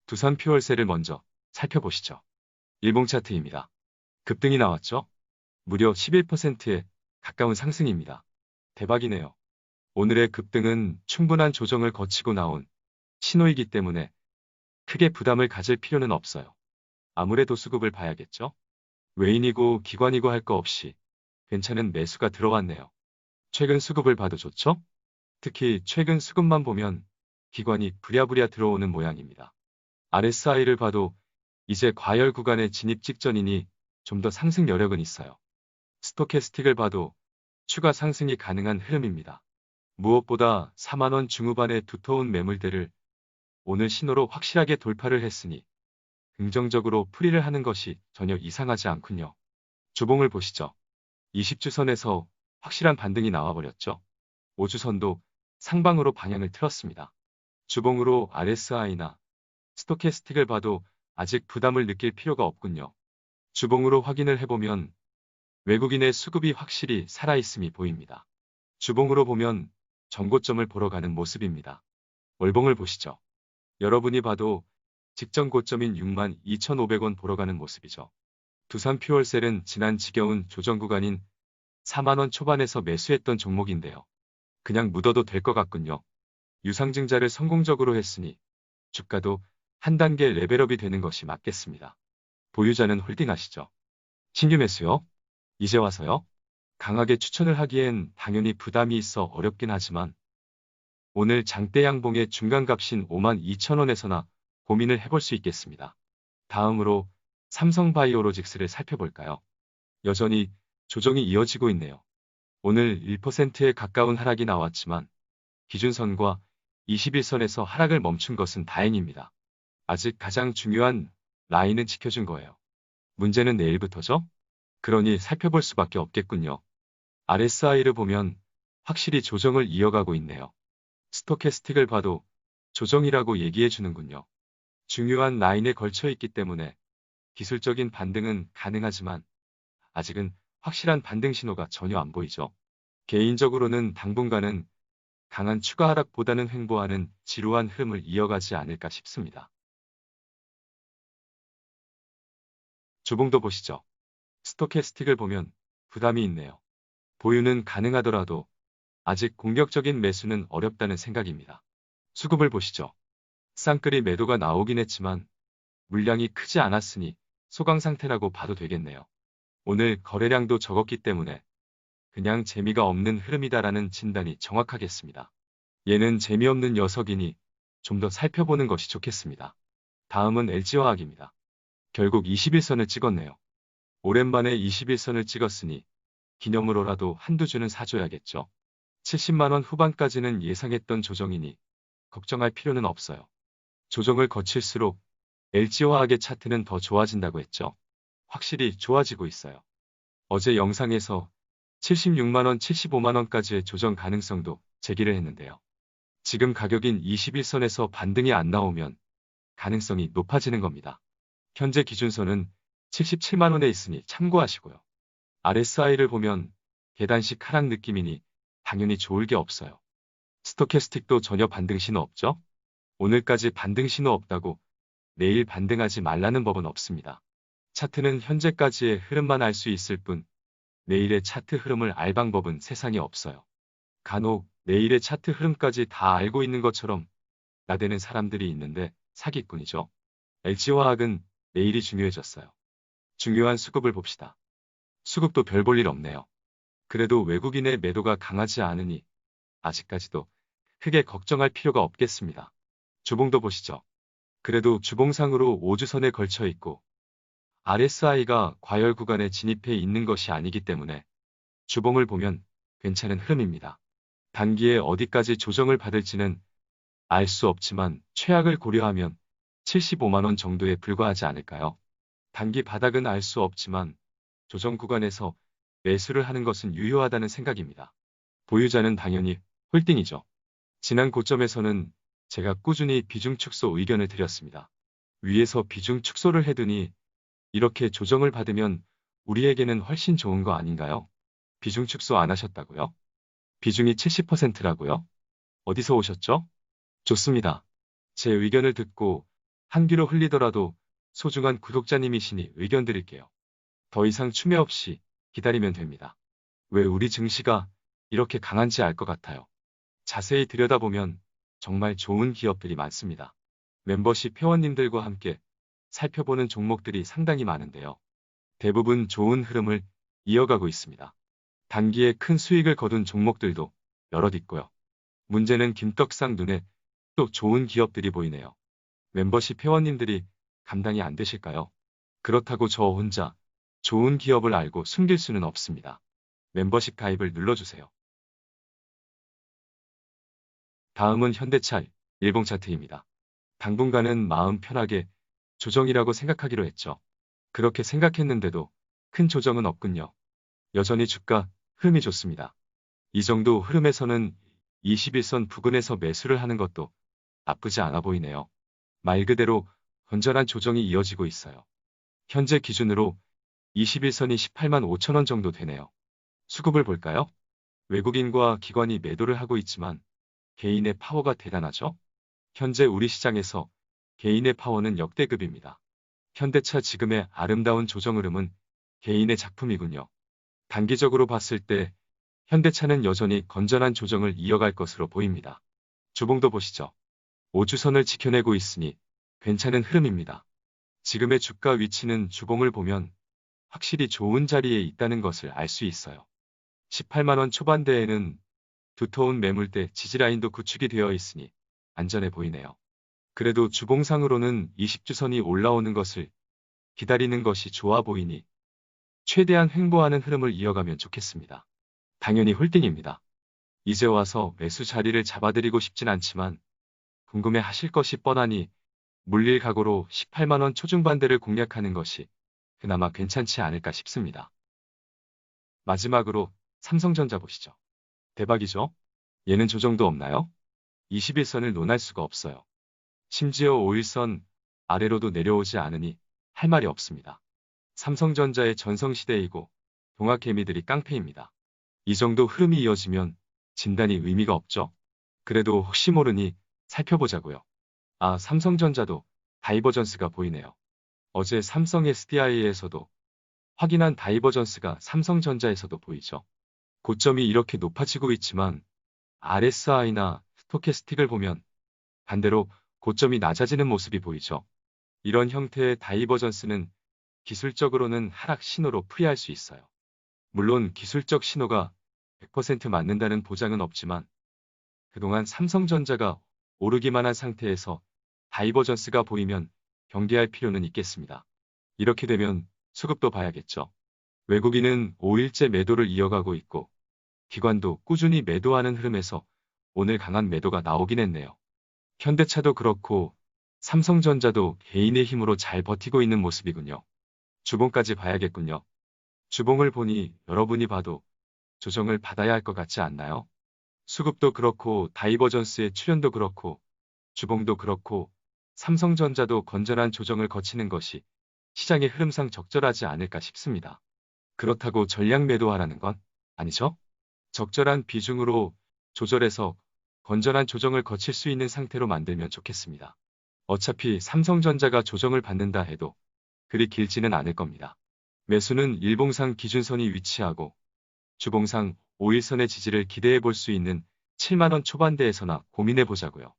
두산 퓨얼셀을 먼저 살펴보시죠. 일봉 차트입니다. 급등이 나왔죠? 무려 11%에 가까운 상승입니다. 대박이네요. 오늘의 급등은 충분한 조정을 거치고 나온 신호이기 때문에 크게 부담을 가질 필요는 없어요. 아무래도 수급을 봐야겠죠? 외인이고 기관이고 할 거 없이 괜찮은 매수가 들어왔네요. 최근 수급을 봐도 좋죠? 특히 최근 수급만 보면 기관이 부랴부랴 들어오는 모양입니다. RSI를 봐도 이제 과열 구간의 진입 직전이니 좀 더 상승 여력은 있어요. 스토캐스틱을 봐도 추가 상승이 가능한 흐름입니다. 무엇보다 4만원 중후반의 두터운 매물대를 오늘 신호로 확실하게 돌파를 했으니 긍정적으로 풀이를 하는 것이 전혀 이상하지 않군요. 주봉을 보시죠. 20주선에서 확실한 반등이 나와버렸죠. 5주선도 상방으로 방향을 틀었습니다. 주봉으로 RSI나 스토캐스틱을 봐도 아직 부담을 느낄 필요가 없군요. 주봉으로 확인을 해보면 외국인의 수급이 확실히 살아있음이 보입니다. 주봉으로 보면 전고점을 보러 가는 모습입니다. 월봉을 보시죠. 여러분이 봐도 직전 고점인 62,500원 보러 가는 모습이죠. 두산 퓨얼셀은 지난 지겨운 조정 구간인 4만원 초반에서 매수했던 종목인데요. 그냥 묻어도 될 것 같군요. 유상증자를 성공적으로 했으니 주가도 한 단계 레벨업이 되는 것이 맞겠습니다. 보유자는 홀딩하시죠. 신규 매수요? 이제 와서요? 강하게 추천을 하기엔 당연히 부담이 있어 어렵긴 하지만 오늘 장대 양봉의 중간값인 52,000원에서나 고민을 해볼 수 있겠습니다. 다음으로 삼성바이오로직스를 살펴볼까요? 여전히 조정이 이어지고 있네요. 오늘 1%에 가까운 하락이 나왔지만 기준선과 21선에서 하락을 멈춘 것은 다행입니다. 아직 가장 중요한 라인은 지켜준 거예요. 문제는 내일부터죠? 그러니 살펴볼 수밖에 없겠군요. RSI를 보면 확실히 조정을 이어가고 있네요. 스토캐스틱을 봐도 조정이라고 얘기해 주는군요. 중요한 라인에 걸쳐 있기 때문에 기술적인 반등은 가능하지만 아직은 확실한 반등 신호가 전혀 안 보이죠. 개인적으로는 당분간은 강한 추가 하락보다는 횡보하는 지루한 흐름을 이어가지 않을까 싶습니다. 주봉도 보시죠. 스토캐스틱을 보면 부담이 있네요. 보유는 가능하더라도 아직 공격적인 매수는 어렵다는 생각입니다. 수급을 보시죠. 쌍끌이 매도가 나오긴 했지만 물량이 크지 않았으니 소강 상태라고 봐도 되겠네요. 오늘 거래량도 적었기 때문에 그냥 재미가 없는 흐름이다라는 진단이 정확하겠습니다. 얘는 재미없는 녀석이니 좀 더 살펴보는 것이 좋겠습니다. 다음은 LG화학입니다. 결국 21선을 찍었네요. 오랜만에 21선을 찍었으니 기념으로라도 한두 주는 사줘야겠죠. 70만원 후반까지는 예상했던 조정이니 걱정할 필요는 없어요. 조정을 거칠수록 LG화학의 차트는 더 좋아진다고 했죠. 확실히 좋아지고 있어요. 어제 영상에서 76만원, 75만원까지의 조정 가능성도 제기를 했는데요. 지금 가격인 21선에서 반등이 안 나오면 가능성이 높아지는 겁니다. 현재 기준선은 77만원에 있으니 참고하시고요. RSI를 보면 계단식 하락 느낌이니 당연히 좋을 게 없어요. 스토캐스틱도 전혀 반등 신호 없죠? 오늘까지 반등 신호 없다고 내일 반등하지 말라는 법은 없습니다. 차트는 현재까지의 흐름만 알 수 있을 뿐 내일의 차트 흐름을 알 방법은 세상에 없어요. 간혹 내일의 차트 흐름까지 다 알고 있는 것처럼 나대는 사람들이 있는데 사기꾼이죠. LG화학은 내일이 중요해졌어요. 중요한 수급을 봅시다. 수급도 별 볼 일 없네요. 그래도 외국인의 매도가 강하지 않으니 아직까지도 크게 걱정할 필요가 없겠습니다. 주봉도 보시죠. 그래도 주봉상으로 5주선에 걸쳐 있고 RSI가 과열 구간에 진입해 있는 것이 아니기 때문에 주봉을 보면 괜찮은 흐름입니다. 단기에 어디까지 조정을 받을지는 알 수 없지만 최악을 고려하면 75만원 정도에 불과하지 않을까요? 단기 바닥은 알 수 없지만 조정 구간에서 매수를 하는 것은 유효하다는 생각입니다. 보유자는 당연히 홀딩이죠. 지난 고점에서는 제가 꾸준히 비중 축소 의견을 드렸습니다. 위에서 비중 축소를 해두니 이렇게 조정을 받으면 우리에게는 훨씬 좋은 거 아닌가요? 비중 축소 안 하셨다고요? 비중이 70%라고요? 어디서 오셨죠? 좋습니다. 제 의견을 듣고 한 귀로 흘리더라도 소중한 구독자님이시니 의견 드릴게요. 더 이상 추매 없이 기다리면 됩니다. 왜 우리 증시가 이렇게 강한지 알 것 같아요. 자세히 들여다보면 정말 좋은 기업들이 많습니다. 멤버십 회원님들과 함께 살펴보는 종목들이 상당히 많은데요. 대부분 좋은 흐름을 이어가고 있습니다. 단기에 큰 수익을 거둔 종목들도 여럿 있고요. 문제는 김떡상 눈에 또 좋은 기업들이 보이네요. 멤버십 회원님들이 감당이 안 되실까요? 그렇다고 저 혼자 좋은 기업을 알고 숨길 수는 없습니다. 멤버십 가입을 눌러주세요. 다음은 현대차 일봉 차트입니다. 당분간은 마음 편하게 조정이라고 생각하기로 했죠. 그렇게 생각했는데도 큰 조정은 없군요. 여전히 주가 흐름이 좋습니다. 이 정도 흐름에서는 21선 부근에서 매수를 하는 것도 나쁘지 않아 보이네요. 말 그대로 건전한 조정이 이어지고 있어요. 현재 기준으로 21선이 18만 5천 원 정도 되네요. 수급을 볼까요? 외국인과 기관이 매도를 하고 있지만 개인의 파워가 대단하죠? 현재 우리 시장에서 개인의 파워는 역대급입니다. 현대차 지금의 아름다운 조정 흐름은 개인의 작품이군요. 단기적으로 봤을 때 현대차는 여전히 건전한 조정을 이어갈 것으로 보입니다. 주봉도 보시죠. 5주선을 지켜내고 있으니 괜찮은 흐름입니다. 지금의 주가 위치는 주봉을 보면 확실히 좋은 자리에 있다는 것을 알 수 있어요. 18만 원 초반대에는 두터운 매물대 지지라인도 구축이 되어 있으니 안전해 보이네요. 그래도 주봉상으로는 20주선이 올라오는 것을 기다리는 것이 좋아 보이니 최대한 횡보하는 흐름을 이어가면 좋겠습니다. 당연히 홀딩입니다. 이제 와서 매수 자리를 잡아드리고 싶진 않지만 궁금해 하실 것이 뻔하니 물릴 각오로 18만 원 초중반대를 공략하는 것이 그나마 괜찮지 않을까 싶습니다. 마지막으로 삼성전자 보시죠. 대박이죠? 얘는 조정도 없나요? 21선을 논할 수가 없어요. 심지어 5일선 아래로도 내려오지 않으니 할 말이 없습니다. 삼성전자의 전성시대이고 동학개미들이 깡패입니다. 이 정도 흐름이 이어지면 진단이 의미가 없죠. 그래도 혹시 모르니 살펴보자고요. 아, 삼성전자도 다이버전스가 보이네요. 어제 삼성 SDI에서도 확인한 다이버전스가 삼성전자에서도 보이죠. 고점이 이렇게 높아지고 있지만 RSI나 스토캐스틱을 보면 반대로 고점이 낮아지는 모습이 보이죠. 이런 형태의 다이버전스는 기술적으로는 하락 신호로 풀이할 수 있어요. 물론 기술적 신호가 100% 맞는다는 보장은 없지만 그동안 삼성전자가 오르기만 한 상태에서 다이버전스가 보이면 경계할 필요는 있겠습니다. 이렇게 되면 수급도 봐야겠죠. 외국인은 5일째 매도를 이어가고 있고 기관도 꾸준히 매도하는 흐름에서 오늘 강한 매도가 나오긴 했네요. 현대차도 그렇고 삼성전자도 개인의 힘으로 잘 버티고 있는 모습이군요. 주봉까지 봐야겠군요. 주봉을 보니 여러분이 봐도 조정을 받아야 할 것 같지 않나요? 수급도 그렇고 다이버전스의 출현도 그렇고 주봉도 그렇고 삼성전자도 건전한 조정을 거치는 것이 시장의 흐름상 적절하지 않을까 싶습니다. 그렇다고 전량 매도하라는 건 아니죠? 적절한 비중으로 조절해서 건전한 조정을 거칠 수 있는 상태로 만들면 좋겠습니다. 어차피 삼성전자가 조정을 받는다 해도 그리 길지는 않을 겁니다. 매수는 일봉상 기준선이 위치하고 주봉상 5일선의 지지를 기대해 볼 수 있는 7만 원 초반대에서나 고민해 보자고요.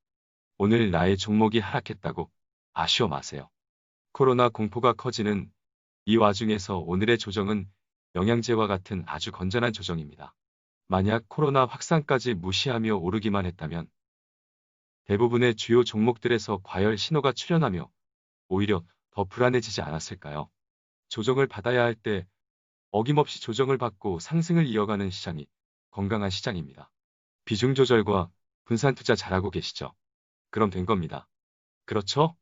오늘 나의 종목이 하락했다고 아쉬워 마세요. 코로나 공포가 커지는 이 와중에서 오늘의 조정은 영양제와 같은 아주 건전한 조정입니다. 만약 코로나 확산까지 무시하며 오르기만 했다면 대부분의 주요 종목들에서 과열 신호가 출현하며 오히려 더 불안해지지 않았을까요? 조정을 받아야 할 때 어김없이 조정을 받고 상승을 이어가는 시장이 건강한 시장입니다. 비중 조절과 분산 투자 잘하고 계시죠? 그럼 된 겁니다. 그렇죠?